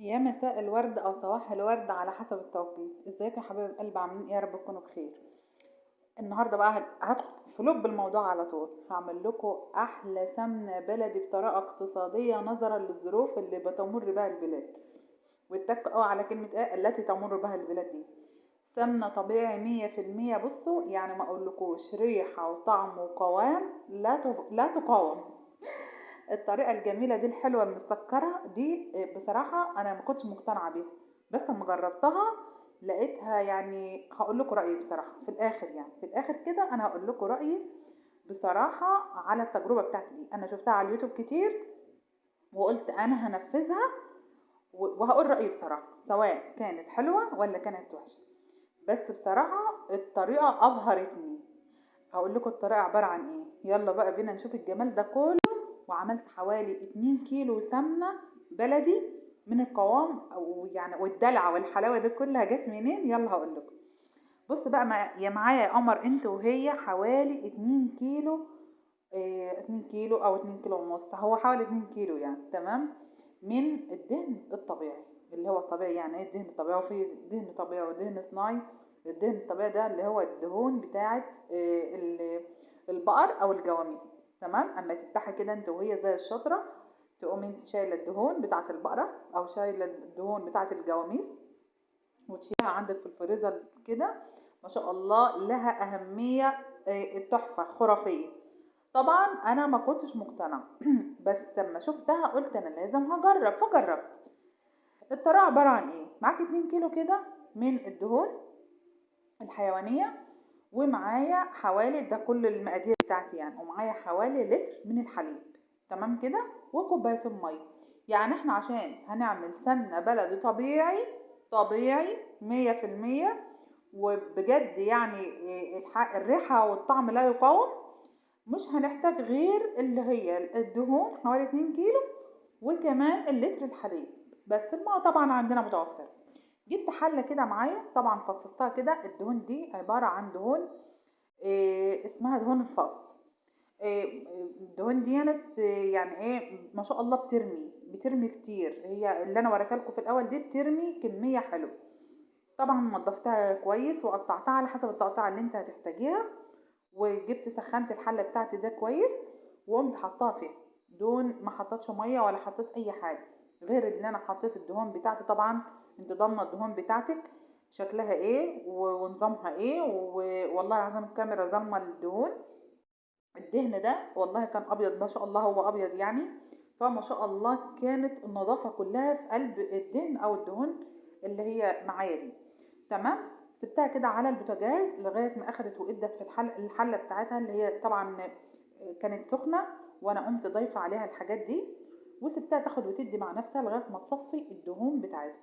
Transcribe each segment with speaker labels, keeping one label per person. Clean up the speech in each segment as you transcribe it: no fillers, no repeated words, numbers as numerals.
Speaker 1: يا مساء الورد او صباح الورد على حسب التوقيت. ازيكم يا حبايب قلب؟ عاملين ايه؟ يا رب تكونوا بخير. النهارده بقى هدخل في لب الموضوع على طول. هعمل لكم احلى سمنه بلدي بطريقه اقتصاديه نظرا للظروف اللي بتمر بها البلاد. واتقوا على كلمه ايه التي تمر بها البلاد دي. سمنه طبيعي 100%. بصوا يعني ما اقولكوش ريحه وطعم وقوام لا تقاوم. الطريقة الجميلة دي الحلوة المسكرة دي بصراحة أنا ما كنتش مقتنعة بيها، بس لما جربتها لقيتها. يعني هقول لكم رأيي بصراحة في الآخر، يعني في الآخر كده أنا هقول لكم رأيي بصراحة على التجربة بتاعتي دي. أنا شفتها على اليوتيوب كتير وقلت أنا هنفذها وهقول رأيي بصراحة سواء كانت حلوة ولا كانت وحشة. بس بصراحة الطريقة أبهرتني. هقول لكم الطريقة عبارة عن إيه. يلا بقى بينا نشوف الجمال ده كله. وعملت حوالي 2 كيلو سمنة بلدي من القوام او يعني والدلع والحلاوة دي كلها جت منين؟ يلا هقول لكم. بص بقى يا معايا يا قمر انت وهي حوالي 2 كيلو. 2 كيلو او 2 كيلو ونص، هو حوالي 2 كيلو يعني. تمام. من الدهن الطبيعي اللي هو الطبيعي. يعني ايه الدهن الطبيعي؟ وفي دهن طبيعي ودهن صناعي. الدهن الطبيعي ده اللي هو الدهون بتاعت البقر او الجواميس. تمام. اما تذبحي كده انت وهي زي الشطره، تقوم انت شايله الدهون بتاعت البقره او شايله الدهون بتاعت الجواميس وتشيلها عندك في الفريزر كده. ما شاء الله لها اهميه تحفه خرافيه. طبعا انا ما كنتش مقتنعه بس لما شفتها قلت انا لازم هجرب، فجربت. الطريقه عباره عن ايه؟ معاك 2 كيلو كده من الدهون الحيوانيه، ومعايا حوالي ده كل المقادير بتاعتي يعني، ومعايا حوالي لتر من الحليب. تمام كده. وكوبايه الميه. يعني احنا عشان هنعمل سمنه بلدي طبيعي طبيعي 100%، وبجد يعني الريحه والطعم لا يقاوم، مش هنحتاج غير اللي هي الدهون حوالي 2 كيلو وكمان اللتر الحليب. بس الماء طبعا عندنا متوفر. جبت حله كده معايا، طبعا فصصتها كده. الدهون دي عباره عن دهون اسمها دهون الفص. الدهون ديت يعني ايه ما شاء الله بترمي كتير. هي اللي انا وريتها لكم في الاول دي بترمي كميه حلوه. طبعا نضفتها كويس وقطعتها على حسب التقطيع اللي انت هتحتاجيها. وجبت سخنت الحله بتاعتي ده كويس وقمت حطاها فيها دون ما حطيتش ميه ولا حطيت اي حاجه غير ان انا حطيت الدهون بتاعتي. طبعا انت ضامنه الدهون بتاعتك شكلها ايه ونظامها ايه. والله العظيم الكاميرا ظالمه الدهون. الدهن ده والله كان ابيض ما شاء الله، هو ابيض يعني. فما شاء الله كانت النظافه كلها في قلب الدهن او الدهون اللي هي معايا دي. تمام. سبتها كده على البوتاجاز لغايه ما اخدت وادت في الحله بتاعتها اللي هي طبعا كانت سخنه. وانا قمت ضايفه عليها الحاجات دي وسبتها تاخد وتدي مع نفسها لغايه ما تصفي الدهون بتاعتها.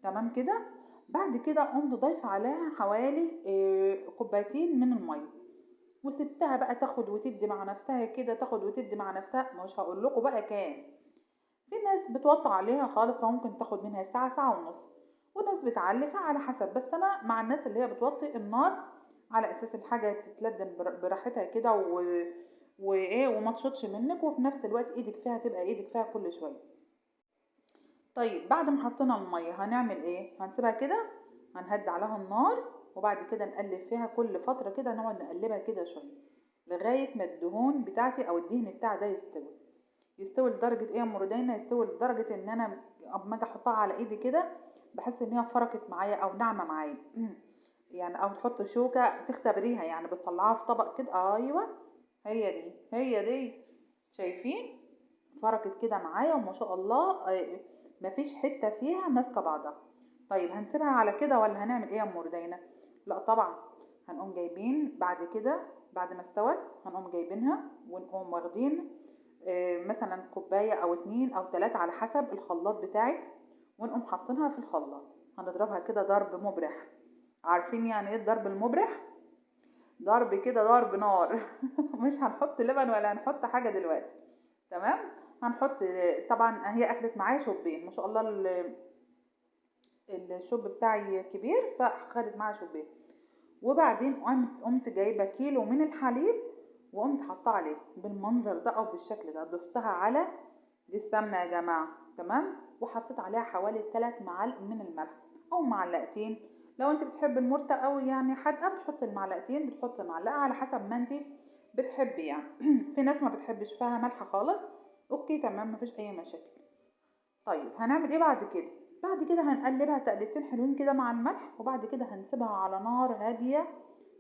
Speaker 1: تمام كده. بعد كده قمت ضايفه عليها حوالي كوبايتين من الميه وسبتها بقى تاخد وتدي مع نفسها كده، تاخد وتدي مع نفسها. مش هقول لكم بقى كام. في ناس بتوطى عليها خالص فممكن تاخد منها ساعة ساعة ونص، وناس بتعلفها على حسب. بس انا مع الناس اللي هي بتوطي النار على اساس الحاجة تتلدن براحتها كده وايه وما تشطش منك، وفي نفس الوقت ايدك فيها تبقى ايدك فيها كل شوية. طيب بعد ما حطينا المية هنعمل ايه؟ هنسيبها كده، هنهدي عليها النار وبعد كده نقلب فيها كل فترة كده، نقعد نقلبها كده شوية لغاية ما الدهون بتاعتي او الدهن بتاعي ده يستوي لدرجة ايه يا مردينا؟ يستوي لدرجة ان انا اما اجي احطها على ايدي كده بحس ان هي فركت معايا او ناعمة معايا يعني. او تحط شوكة تختبريها يعني بتطلعها في طبق كده. ايوه هي دي. شايفين؟ فركت كده معايا وما شاء الله مفيش حتة فيها ماسكة بعضها. طيب هنسيبها على كده ولا هنعمل ايه يا ام وردينا؟ لا طبعا. هنقوم جايبين بعد كده، بعد ما استوت هنقوم جايبينها ونقوم واخدين مثلا كوباية او 2 او 3 على حسب الخلاط بتاعك، ونقوم حاطينها في الخلاط. هنضربها كده ضرب مبرح. عارفين يعني ايه الضرب المبرح؟ ضرب كده ضرب نار مش هنحط لبن ولا هنحط حاجة دلوقتي. تمام. هنحط طبعا هي اخدت معايا شوبين ما شاء الله. الشوب بتاعي كبير فخدت معايا شوبين. وبعدين قمت جايبه كيلو من الحليب وقمت حاطاه عليه بالمنظر ده او بالشكل ده. ضفتها على دي السمنه يا جماعه. تمام. وحطيت عليها حوالي 3 معالق من الملح او معلقتين. لو انت بتحب المرتة قوي يعني حادقه بتحط المعلقتين، بتحط معلقه على حسب ما انت بتحبي يعني. في ناس ما بتحبش فيها ملح خالص، اوكي تمام مفيش اي مشاكل. طيب هنعمل ايه بعد كده؟ بعد كده هنقلبها تقلبتين حلوين كده مع الملح، وبعد كده هنسيبها على نار هاديه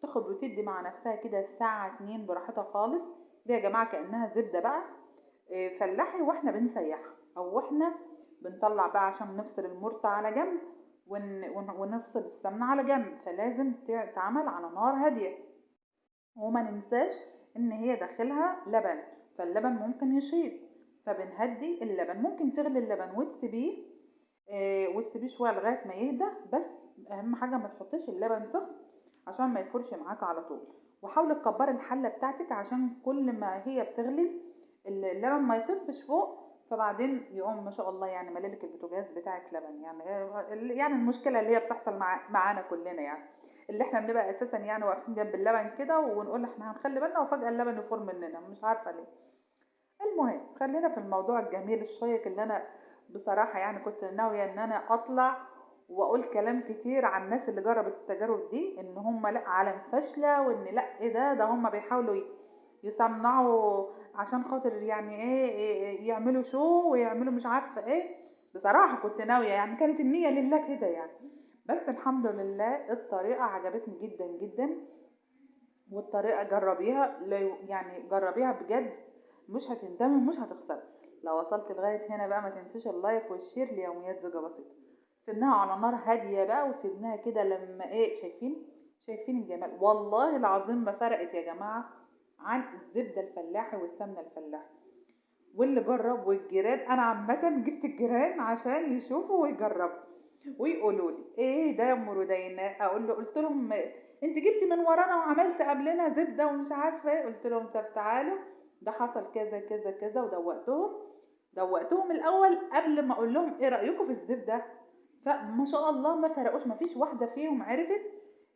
Speaker 1: تاخد وتدي مع نفسها كده ساعة 2 براحتها خالص. دي يا جماعة كأنها زبدة بقى فلاحي واحنا بنسيحها، او واحنا بنطلع بقى عشان نفصل المرطة على جنب ونفصل السمنة على جنب، فلازم تعمل على نار هادية. وما ننساش ان هي داخلها لبن، فاللبن ممكن يشيط، فبنهدي اللبن. ممكن تغلي اللبن وتسيبيه شوية لغاية ما يهدى، بس اهم حاجة ما تحطيش اللبن سخن عشان ما يفرش معاك على طول. وحاولي تكبري الحله بتاعتك عشان كل ما هي بتغلي اللبن ما يطفش فوق، فبعدين يقوم ما شاء الله يعني مليلك البوتاجاز بتاعك لبن. يعني المشكله اللي هي بتحصل معانا كلنا يعني، اللي احنا بنبقى اساسا يعني واقفين جنب اللبن كده ونقول احنا هنخلي بالنا، وفجاه اللبن يفور مننا مش عارفه ليه. المهم خلينا في الموضوع الجميل الشيق اللي انا بصراحة يعني كنت ناوية ان انا اطلع واقول كلام كتير عن الناس اللي جربت التجارب دي، ان هم لا عالم فاشلة، وان لا ايه ده هم بيحاولوا يصنعوا عشان خاطر يعني ايه يعملوا شو ويعملوا مش عارفة ايه. بصراحة كنت ناوية يعني كانت النية لله كده يعني، بس الحمد لله الطريقة عجبتني جدا جدا. والطريقة جربيها يعني جربيها بجد، مش هتندمي ومش هتخسري. لو وصلت لغاية هنا بقى ما تنسيش اللايك والشير ليوميات زوجة بسيطة. سيبناها على نار هادية بقى وسيبناها كده لما ايه شايفين الجمال. والله العظيم ما فرقت يا جماعة عن الزبدة الفلاحي والسمنة الفلاحي. واللي جرب والجيران، انا عامة جبت الجيران عشان يشوفوا ويجربوا ويقولوا لي ايه ده يا ام رودينا. قلت لهم انت جبت من ورانا وعملت قبلنا زبده ومش عارفه ايه. قلت لهم طب تعالوا ده حصل كذا كذا كذا، دوقتهم الاول قبل ما اقول لهم ايه رايكم في الزبده. فما شاء الله ما فرقوش، ما فيش واحده فيهم عرفت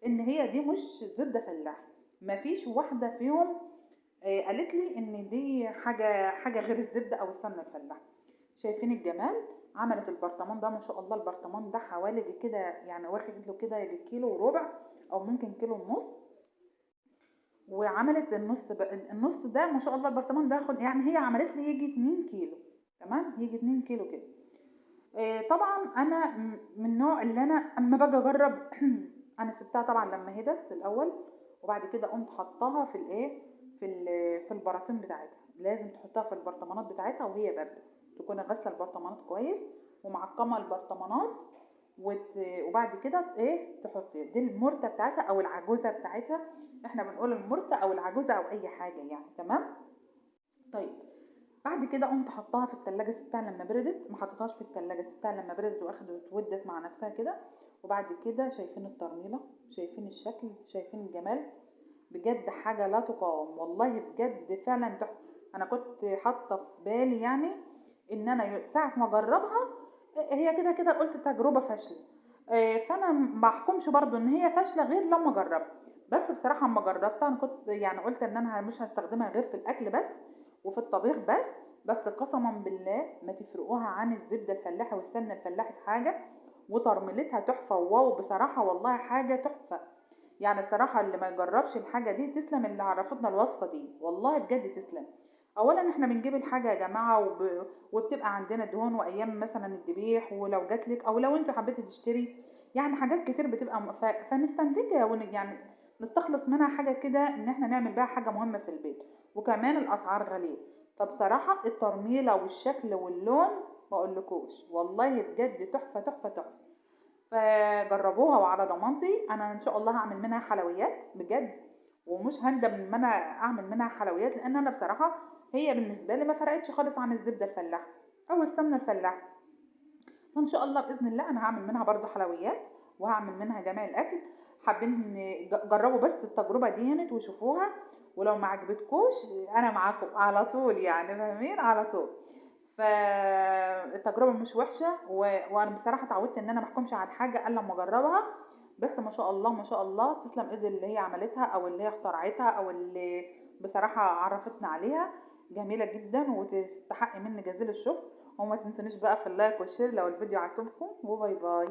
Speaker 1: ان هي دي مش زبده فلاحي. ما فيش واحده فيهم قالت لي ان دي حاجه غير الزبده او السمنه الفلاحي. شايفين الجمال؟ عملت البرطمان ده ما شاء الله، البرطمان ده حوالي كده يعني واخد له كده يجي كيلو وربع او ممكن كيلو ونص. وعملت النص ده ما شاء الله. البرطمان ده يعني هي عملت لي يجي 2 كيلو، تمام يجي 2 كيلو كده. طبعا انا من النوع اللي انا اما باجي اجرب انا سبتها طبعا لما هدت الاول، وبعد كده قمت حطاها في الايه في البراطين بتاعتها. لازم تحطها في البرطمانات بتاعتها وهي بارده، تكون غاسله البرطمانات كويس ومعقمه البرطمانات وبعد كده ايه تحطي دي المرته بتاعتها او العجوزه بتاعتها. احنا بنقول المرته او العجوزه او اي حاجه يعني، تمام. طيب بعد كده قمت حطاها في التلاجة سبتها لما بردت، ما حطيتهاش في التلاجة سبتها لما بردت واخدت ودت مع نفسها كده. وبعد كده شايفين الترميله، شايفين الشكل، شايفين الجمال، بجد حاجه لا تقاوم والله بجد فعلا تحفه. انا كنت حاطه في بالي يعني ان انا ساعه ما اجربها هي كده كده قلت تجربه فاشله، فانا ما احكمش برضو ان هي فاشله غير لما اجربها. بس بصراحه اما جربتها انا كنت يعني قلت ان انا مش هستخدمها غير في الاكل بس وفي الطبيخ بس قسما بالله ما تفرقوها عن الزبده الفلاحي والسمنه الفلاحي في حاجه. وترميلتها تحفه واو بصراحه والله حاجه تحفه. يعني بصراحه اللي ما يجربش الحاجه دي تسلم اللي عرفتنا الوصفه دي، والله بجد تسلم. اولا احنا بنجيب الحاجه يا جماعه وبتبقى عندنا دهون، وايام مثلا الذبيح ولو جاتلك او لو انتوا حبيتوا تشتري يعني حاجات كتير بتبقى فنستنتجها يعني نستخلص منها حاجه كده ان احنا نعمل بيها حاجه مهمه في البيت. وكمان الاسعار غاليه، فبصراحه الترميله والشكل واللون ما اقولكوش والله بجد تحفه تحفه تحفه. فجربوها وعلى ضمانتي انا ان شاء الله هعمل منها حلويات بجد، ومش هندم ان انا اعمل منها حلويات، لان انا بصراحه هي بالنسبه لي ما فرقتش خالص عن الزبده الفلاحي او السمنه الفلاحي. فان شاء الله باذن الله انا هعمل منها برضو حلويات وهعمل منها جميع الاكل. حابين جربوا بس التجربه دي وشوفوها، ولو ما عجبتكوش انا معاكم على طول يعني فاهمين على طول. فالتجربه مش وحشه وانا بصراحه اتعودت ان انا ما احكمش على حاجه الا لما اجربها. بس ما شاء الله ما شاء الله تسلم ايد اللي هي عملتها او اللي هي اخترعتها او اللي بصراحه عرفتنا عليها. جميله جدا وتستحق مني جزيل الشكر. وما تنسونيش بقى في اللايك والشير لو الفيديو عجبكم، وباي باي.